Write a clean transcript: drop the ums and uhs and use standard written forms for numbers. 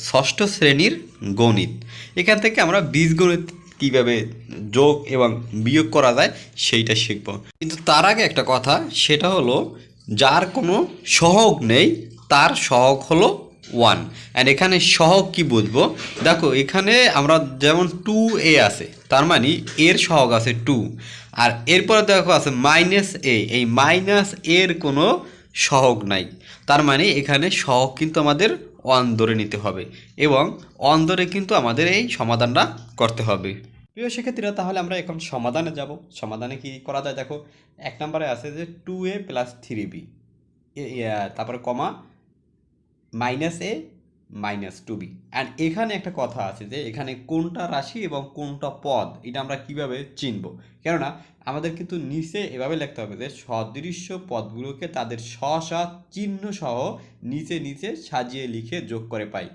ষষ্ঠ শ্রেণীর গণিত। এখান থেকে আমরা বীজগণিত কীভাবে যোগ এবং বিয়োগ করা যায় সেইটা শিখব। কিন্তু তার আগে একটা কথা, সেটা হলো যার কোনো সহগ নেই তার সহগ হলো 1। অ্যান্ড এখানে সহগ কি বুঝবো, দেখো এখানে আমরা যেমন 2a আছে, তার মানে এর সহগ আছে 2। আর এরপরে দেখো আছে -a, এই এর কোনো সহগ নাই, তার মানে এখানে সহগ কিন্তু আমাদের 1 ধরে নিতে হবে এবং 1 ধরে কিন্তু আমাদের এই সমাধানটা করতে হবে। প্রিয় শিক্ষার্থীরা, তাহলে আমরা এখন সমাধানে যাব। সমাধানে কি করা যায় দেখো, 1 নম্বরে আছে যে 2a + 3b, তারপরে কমা -a - 2b। অ্যান্ড এখানে একটা কথা আছে যে এখানে কোনটা রাশি এবং কোনটা পদ, এটা আমরা কিভাবে চিনব। কেননা আমাদের কিন্তু নিচে এভাবে লিখতে হবে যে সদৃশ্য পদগুলোকে তাদের স্ব চিহ্ন সহ নিচে নিচে সাজিয়ে লিখে যোগ করে পাই।